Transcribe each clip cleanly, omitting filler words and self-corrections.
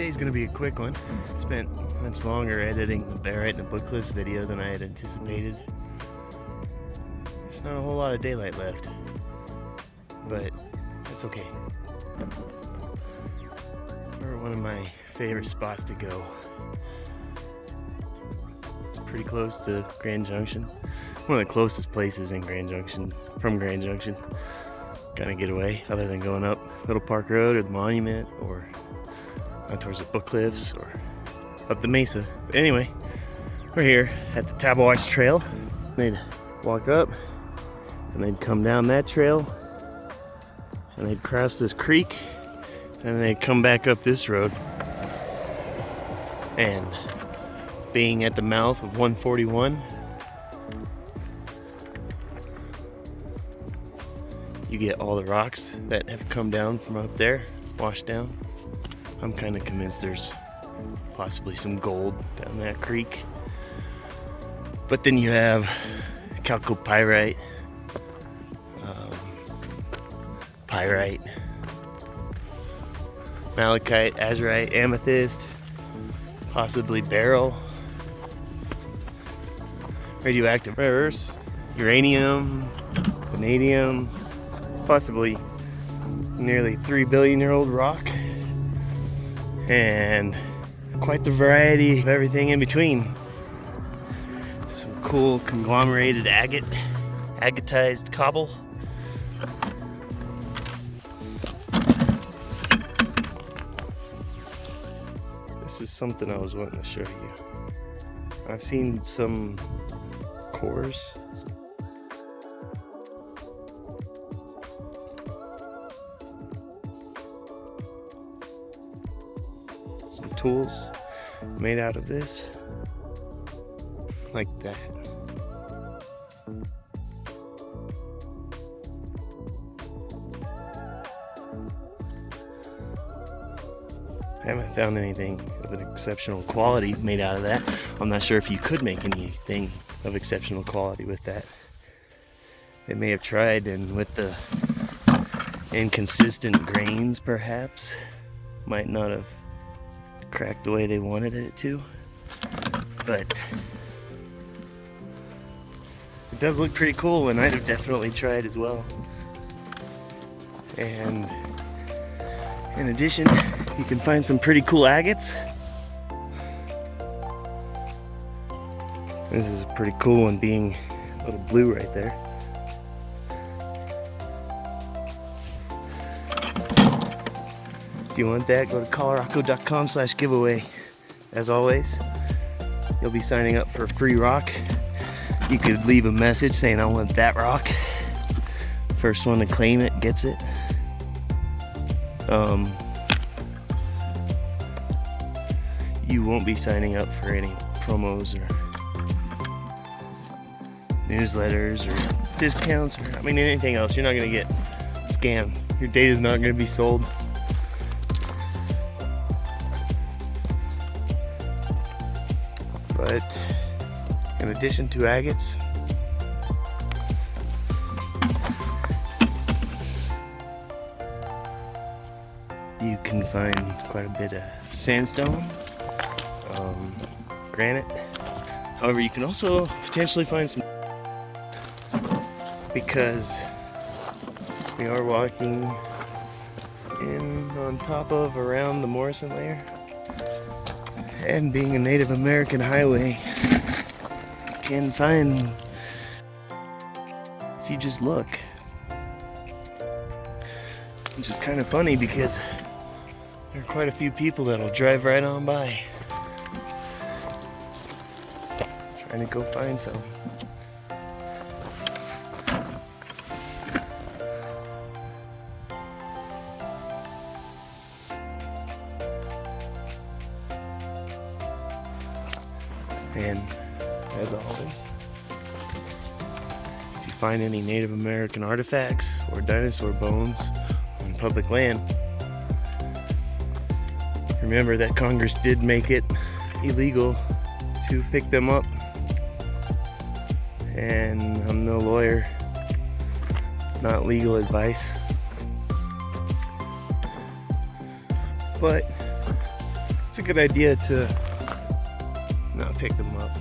Today's gonna be a quick one. Spent much longer editing the Barrett and the Bookcliffs video than I had anticipated. There's not a whole lot of daylight left, but that's okay. We're one of my favorite spots to go. It's pretty close to Grand Junction. One of the closest places in Grand Junction, from Grand Junction. Kind of get away, other than going up Little Park Road or the Monument or out towards the Bookcliffs or up the Mesa. But anyway, we're here at the Tabeguache Trail. They'd walk up and they'd come down that trail and they'd cross this creek and they'd come back up this road. And being at the mouth of 141, you get all the rocks that have come down from up there, washed down. I'm kind of convinced there's possibly some gold down that creek. But then you have Chalcopyrite, pyrite, Malachite, Azurite, Amethyst, possibly Beryl, radioactive rare earths, uranium, vanadium, possibly nearly 3 billion year old rock, and quite the variety of everything in between. Some cool conglomerated agatized cobble. This is something I was wanting to show you. I've seen some cores. Some tools made out of this, like that. I haven't found anything of an exceptional quality made out of that. I'm not sure if you could make anything of exceptional quality with that. They may have tried, and with the inconsistent grains perhaps, might not have cracked the way they wanted it to, but it does look pretty cool, and I'd have definitely tried as well. And in addition, you can find some pretty cool agates. This is a pretty cool one, being a little blue right there. If you want that, go to ColoRockCo.com/giveaway. As always, you'll be signing up for a free rock. You could leave a message saying, I want that rock. First one to claim it gets it. You won't be signing up for any promos or newsletters or discounts or anything else. You're not going to get scammed. Your data is not going to be sold. But in addition to agates, you can find quite a bit of sandstone, granite. However, you can also potentially find some, because we are walking in on top of, around the Morrison layer. And being a Native American highway, you can find, if you just look, which is kind of funny because there are quite a few people that'll drive right on by trying to go find some. And as always, if you find any Native American artifacts or dinosaur bones on public land, remember that Congress did make it illegal to pick them up. And I'm no lawyer, not legal advice. But it's a good idea to not pick them up.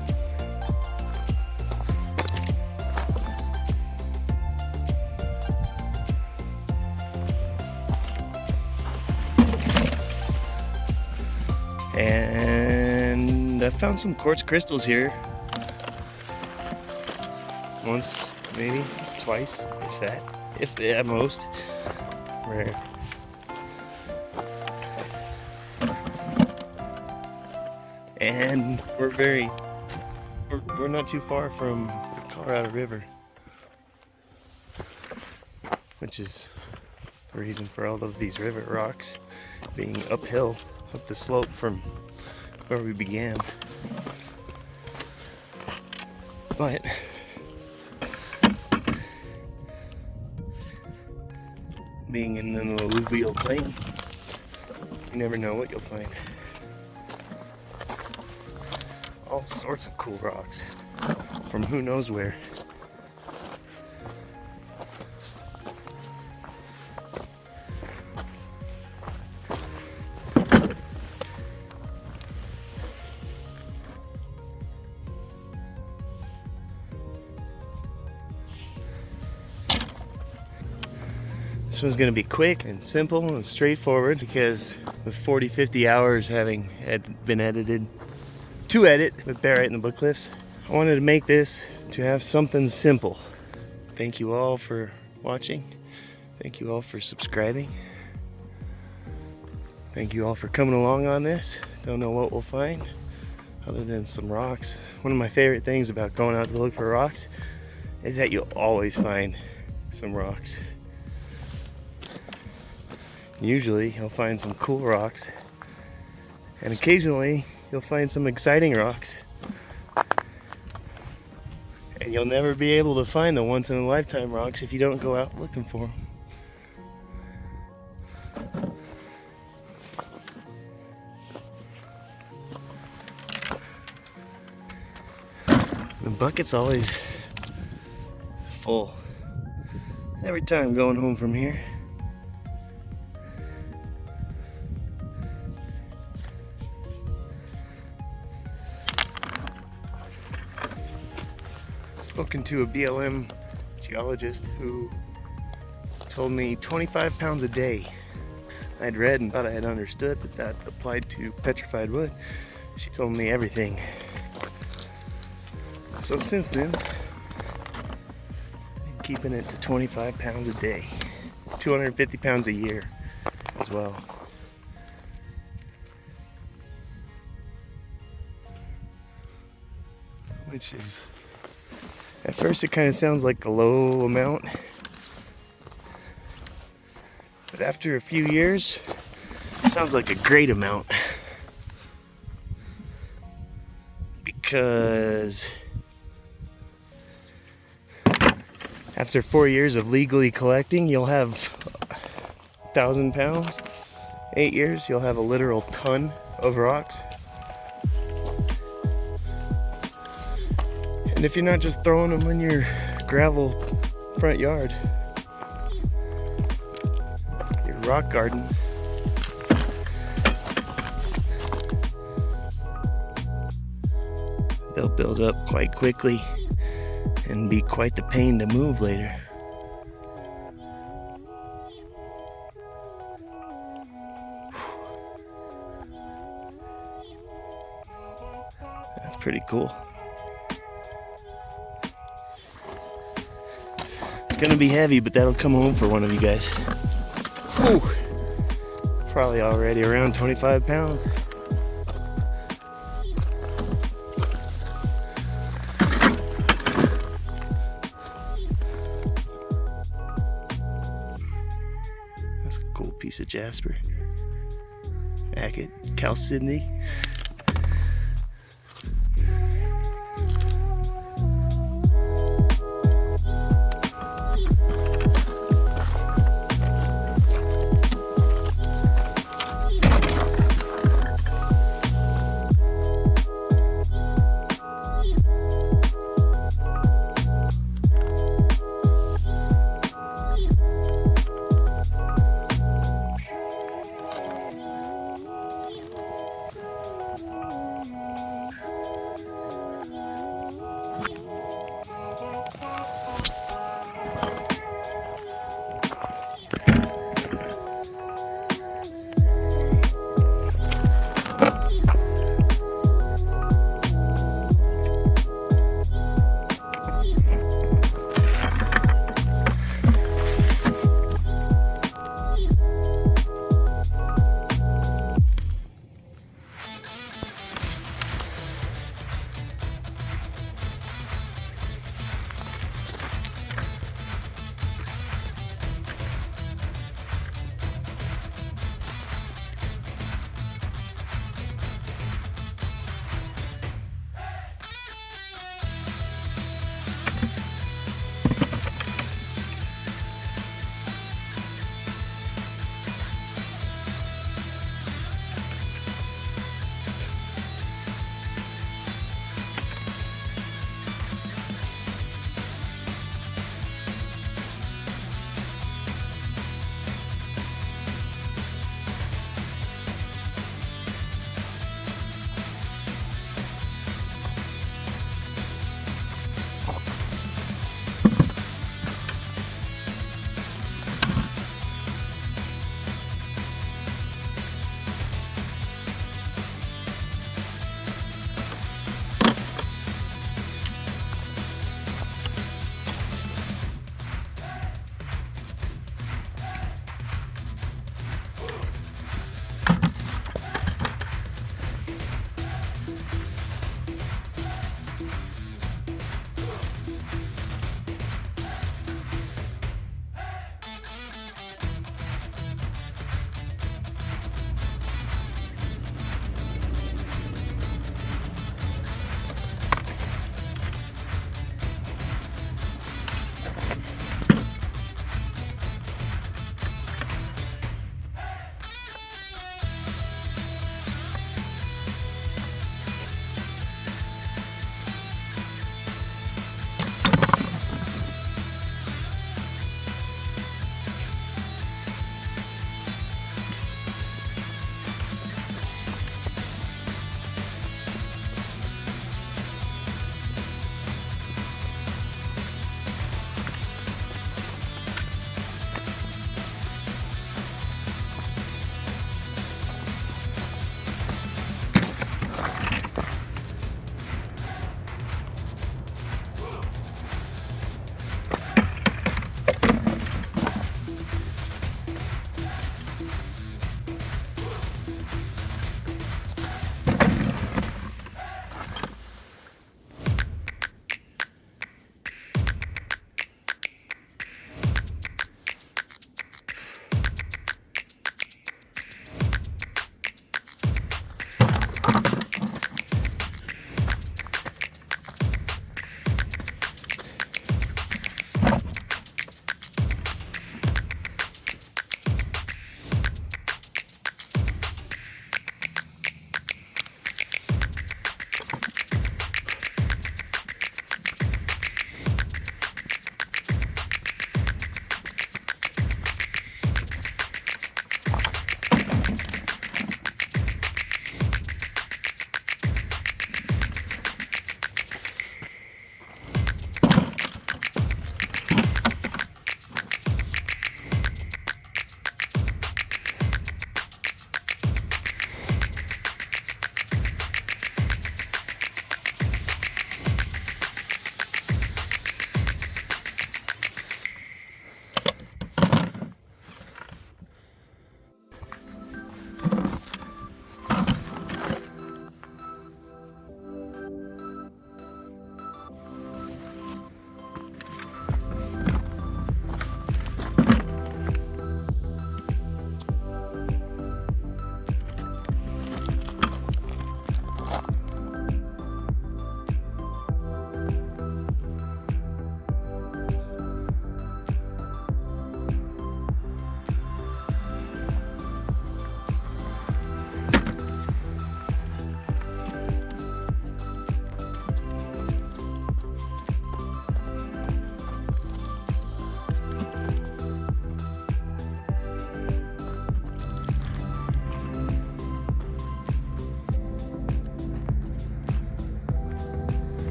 And I found some quartz crystals here. Once, maybe twice, if that, if at most. Rare. And we're not too far from the Colorado River, which is the reason for all of these river rocks being uphill, up the slope from where we began. But being in an alluvial plain, you never know what you'll find. All sorts of cool rocks from who knows where. This one's going to be quick and simple and straightforward because with 40-50 hours having been edited to edit with Beryl and the Bookcliffs, I wanted to make this to have something simple. Thank you all for watching. Thank you all for subscribing. Thank you all for coming along on this. Don't know what we'll find other than some rocks. One of my favorite things about going out to look for rocks is that you'll always find some rocks. Usually you'll find some cool rocks, and occasionally you'll find some exciting rocks, and you'll never be able to find the once-in-a-lifetime rocks if you don't go out looking for them. The bucket's always full every time I'm going home from here. Spoken to a BLM geologist who told me 25 pounds a day. I'd read and thought I had understood that that applied to petrified wood. She told me everything. So since then, I'm keeping it to 25 pounds a day. 250 pounds a year as well. Which is, at first it kind of sounds like a low amount, but after a few years, it sounds like a great amount. Because after 4 years of legally collecting, you'll have 1,000 pounds. 8 years, you'll have a literal ton of rocks. And if you're not just throwing them in your gravel front yard, your rock garden, they'll build up quite quickly and be quite the pain to move later. That's pretty cool. It's gonna be heavy, but that'll come home for one of you guys. Whew. Probably already around 25 pounds. That's a cool piece of jasper. Agate, chalcedony.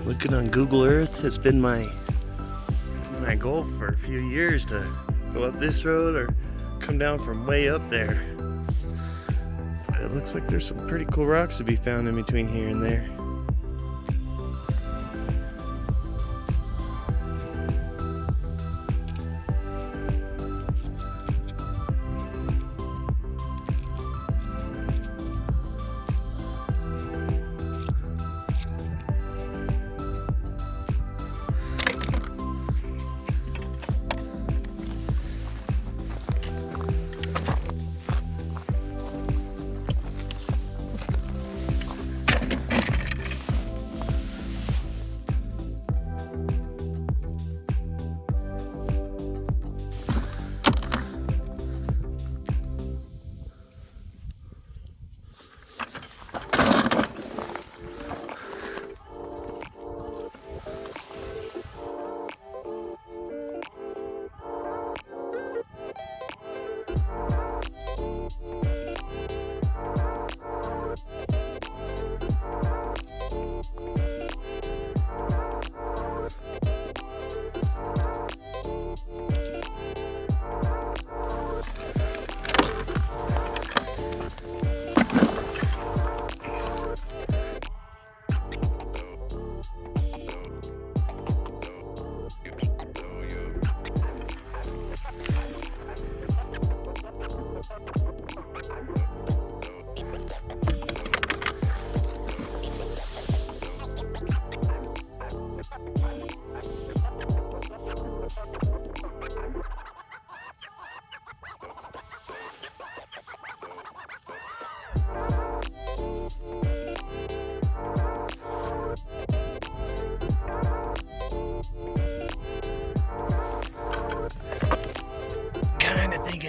Looking on Google Earth, it's been my goal for a few years to go up this road or come down from way up there. But it looks like there's some pretty cool rocks to be found in between here and there.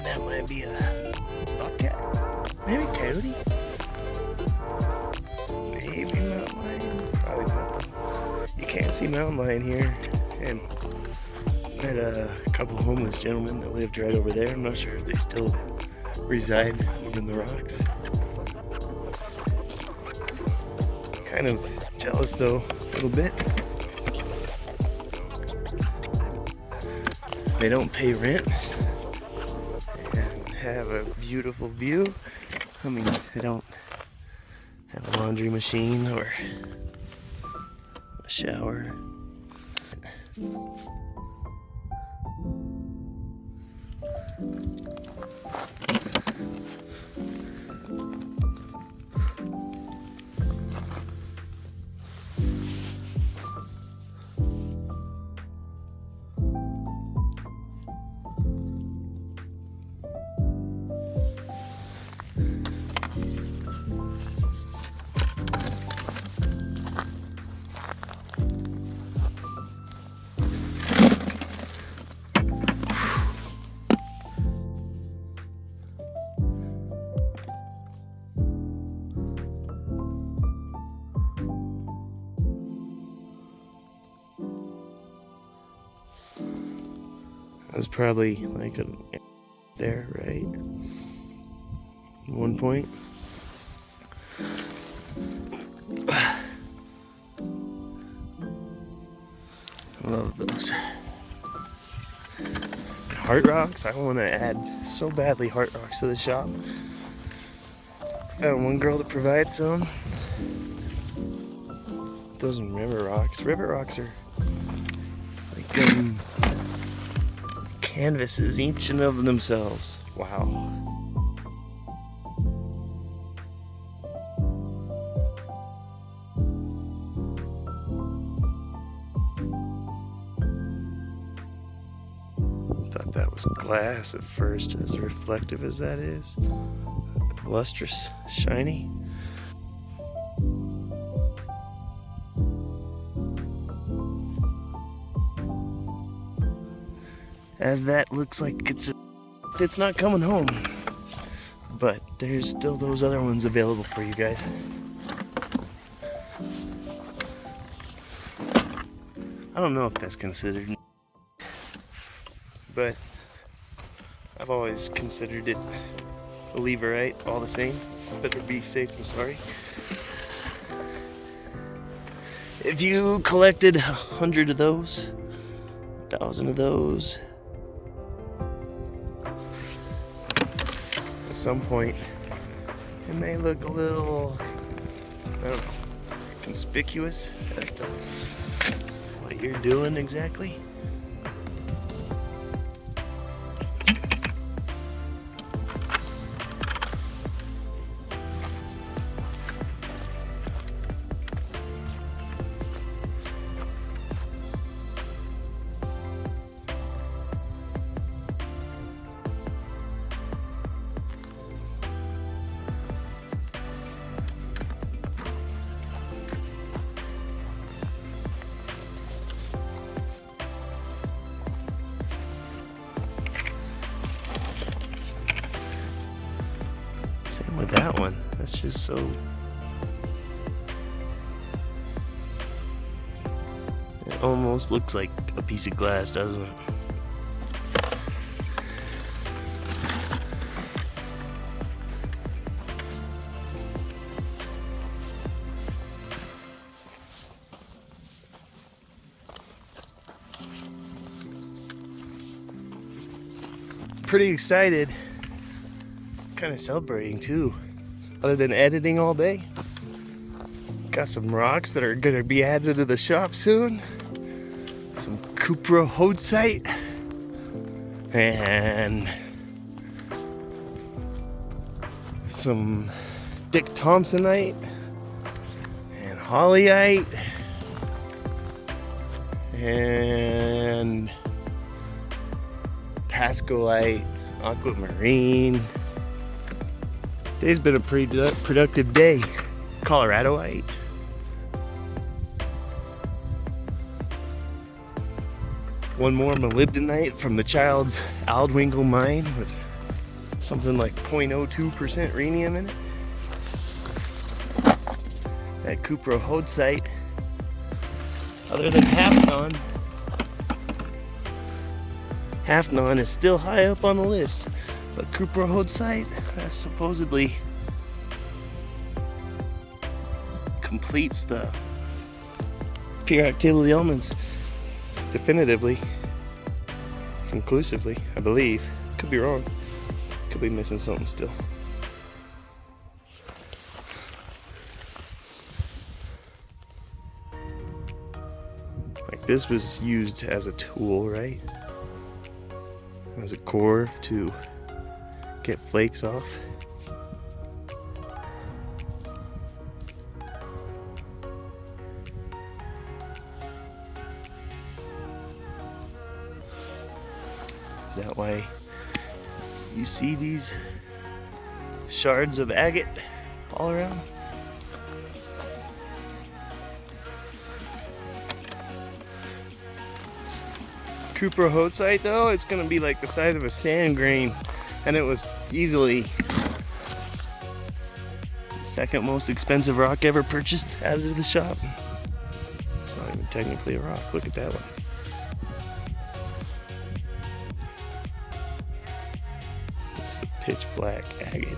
That might be a bobcat, maybe coyote, maybe mountain lion, probably mountain. You can't see mountain lion here, and met a couple of homeless gentlemen that lived right over there. I'm not sure if they still reside over in the rocks. Kind of jealous though, a little bit. They don't pay rent. Have a beautiful view. I mean, they don't have a laundry machine or a shower. That's probably like a there, right? One point. I love those. Heart rocks. I want to add so badly heart rocks to the shop. Found one girl to provide some. Those are river rocks. River rocks are like canvases, each and of themselves. Wow. Thought that was glass at first, as reflective as that is. Lustrous, shiny. As that looks like it's not coming home, but there's still those other ones available for you guys. I don't know if that's considered, but I've always considered it a leverite, all the same. Better be safe than sorry. If you collected 100 of those, 1,000 of those, at some point, it may look a little, I don't know, conspicuous as to what you're doing exactly. Same with that one. That's just so... It almost looks like a piece of glass, doesn't it? Pretty excited. Kind of celebrating too. Other than editing all day. Got some rocks that are gonna be added to the shop soon. Some cuprohodesite. And some Dick Thompsonite. And Hollyite. And Pascolite, aquamarine. Today's been a pretty productive day. Coloradoite. One more molybdenite from the Child's Aldwinkle mine with something like 0.02% rhenium in it. That cuprohodesite, other than Halfnon is still high up on the list, but cuprohodesite, that supposedly completes the periodic table of the elements definitively, conclusively, I believe. Could be wrong. Could be missing something still. Like this was used as a tool, right? As a core to get flakes off. Is that why you see these shards of agate all around? Cuprohodesite though, it's gonna be like the size of a sand grain, and it was easily the second most expensive rock ever purchased out of the shop. It's not even technically a rock. Look at that one. It's a pitch black agate.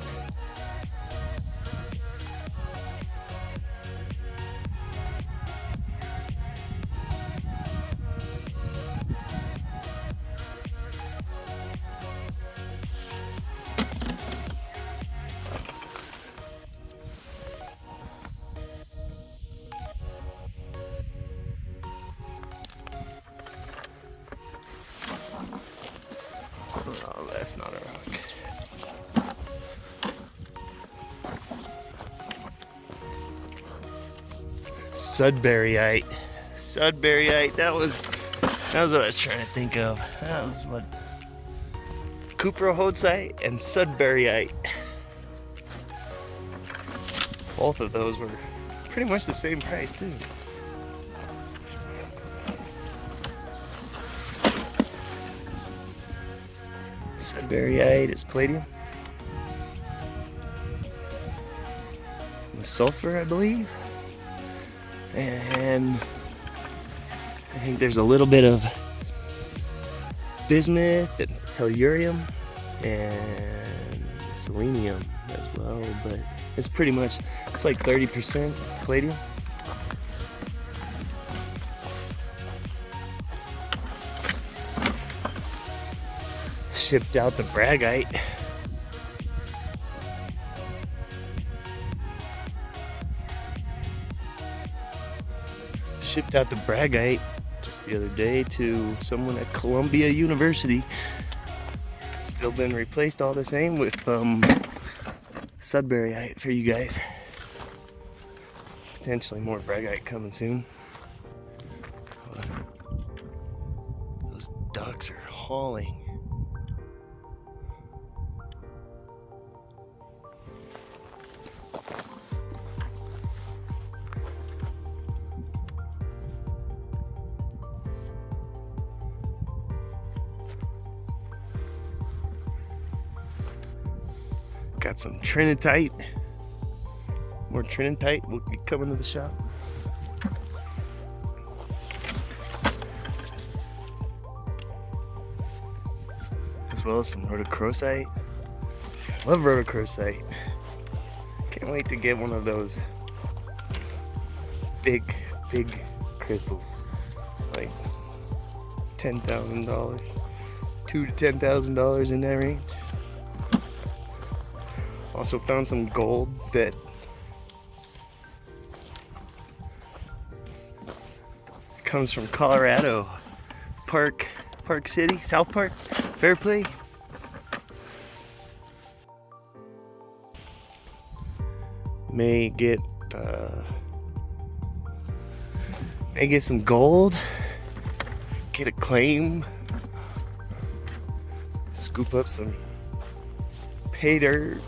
Oh, that's not a rock. Sudburyite. Sudburyite. That was what I was trying to think of. That was what. Cuprohodesite and Sudburyite. Both of those were pretty much the same price too. Sudburyite is palladium. The sulfur, I believe. And I think there's a little bit of bismuth and tellurium and selenium as well, but it's pretty much, it's like 30% palladium. Shipped out the Bragite. Shipped out the Bragite just the other day to someone at Columbia University. It's still been replaced all the same with Sudburyite for you guys. Potentially more Bragite coming soon. Those ducks are hauling. Got some Trinitite. More Trinitite will be coming to the shop. As well as some rhodochrosite. Love rhodochrosite. Can't wait to get one of those big crystals. Like $10,000. $2,000 to $10,000 in that range. Also found some gold that comes from Colorado. Park City, South Park, Fairplay. May get some gold. Get a claim. Scoop up some pay dirt.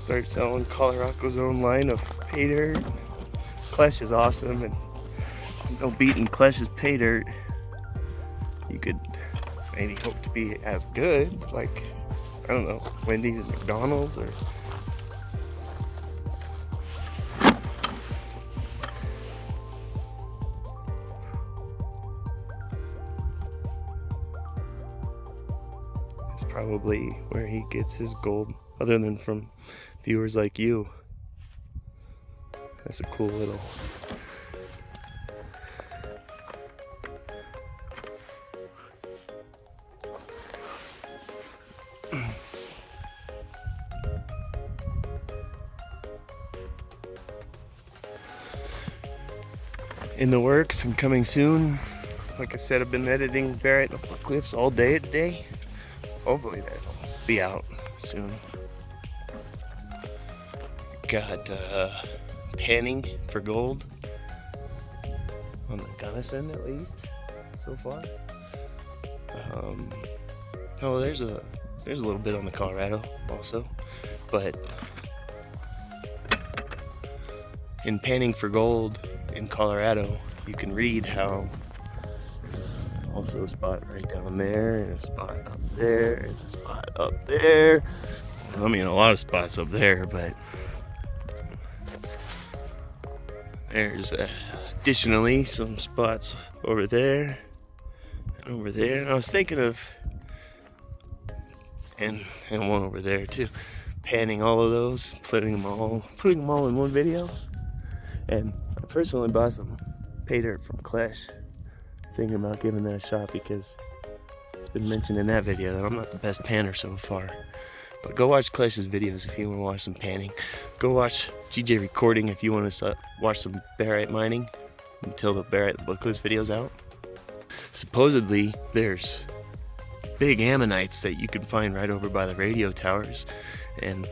Start selling ColoRockCo's own line of pay dirt. Klesh is awesome, and no beating Klesh's pay dirt. You could maybe hope to be as good, like, I don't know, Wendy's and McDonald's, or it's probably where he gets his gold, other than from viewers like you. That's a cool little in the works and coming soon. Like I said, I've been editing Barrett and the Bookcliffs all day today. Hopefully that'll be out soon. Got panning for gold on the Gunnison, at least so far. Oh, there's a little bit on the Colorado also, but in panning for gold in Colorado, you can read how there's also a spot right down there, and a spot up there, and a spot up there. I mean, a lot of spots up there, but there's additionally some spots over there and over there. And I was thinking of, and one over there too, panning all of those, putting them all in one video. And I personally bought some pay dirt from Klesh, thinking about giving that a shot, because it's been mentioned in that video that I'm not the best panner so far. But go watch Klesh's videos if you want to watch some panning. Go watch GJ Recording if you want to watch some barite mining until the Barrett and Bookcliffs video's out. Supposedly, there's big ammonites that you can find right over by the radio towers, and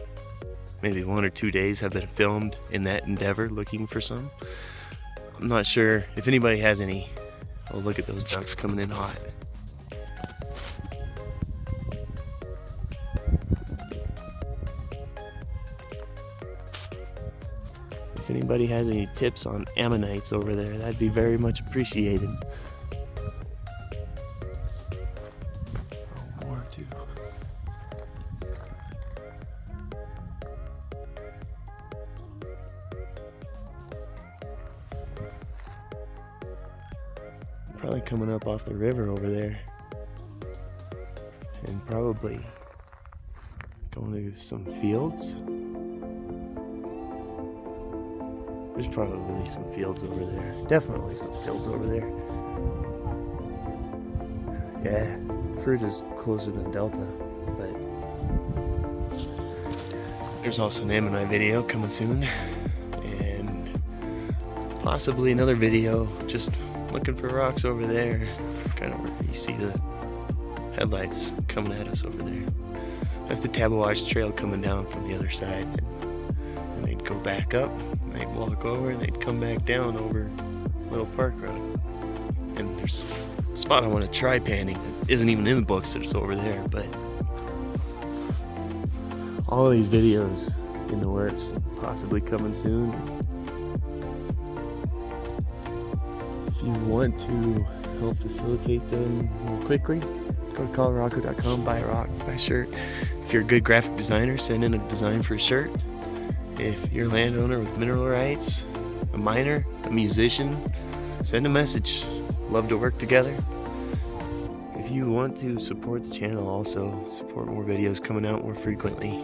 maybe 1 or 2 days have been filmed in that endeavor looking for some. I'm not sure if anybody has any. Oh, look at those ducks coming in hot. If anybody has any tips on ammonites over there, that'd be very much appreciated. Oh, more too. Probably coming up off the river over there, and probably going to some fields. There's probably some fields over there. Definitely some fields over there. Yeah, Fruit is closer than Delta, but there's also an Ammonite video coming soon, and possibly another video just looking for rocks over there. Kind of where you see the headlights coming at us over there. That's the Tabeguache Trail coming down from the other side. And they'd go back up, and they'd walk over, and they'd come back down over Little Park Road. And there's a spot I want to try panning that isn't even in the books that's over there, but all of these videos in the works, possibly coming soon. If you want to help facilitate them more quickly, go to ColoRockCo.com, buy a rock, buy a shirt. If you're a good graphic designer, send in a design for a shirt. If you're a landowner with mineral rights, a miner, a musician, send a message. Love to work together. If you want to support the channel, also support more videos coming out more frequently,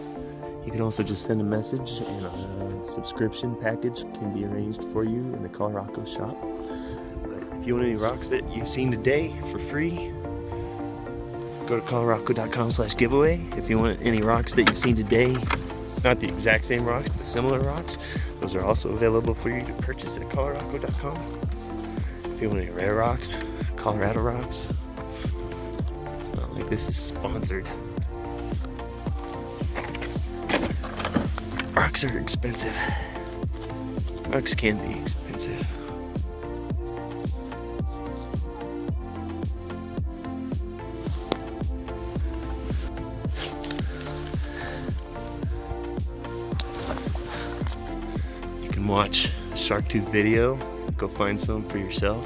you can also just send a message, and a subscription package can be arranged for you in the ColoRockCo shop. But if you want any rocks that you've seen today for free, go to ColoRockCo.com/giveaway. If you want any rocks that you've seen today, not the exact same rocks, but similar rocks, those are also available for you to purchase at ColoRockCo.com. If you want any rare rocks, Colorado rocks, it's not like this is sponsored. Rocks are expensive. Rocks can be expensive. You can watch the shark tooth video. Go find some for yourself.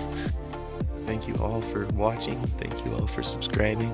Thank you all for watching. Thank you all for subscribing.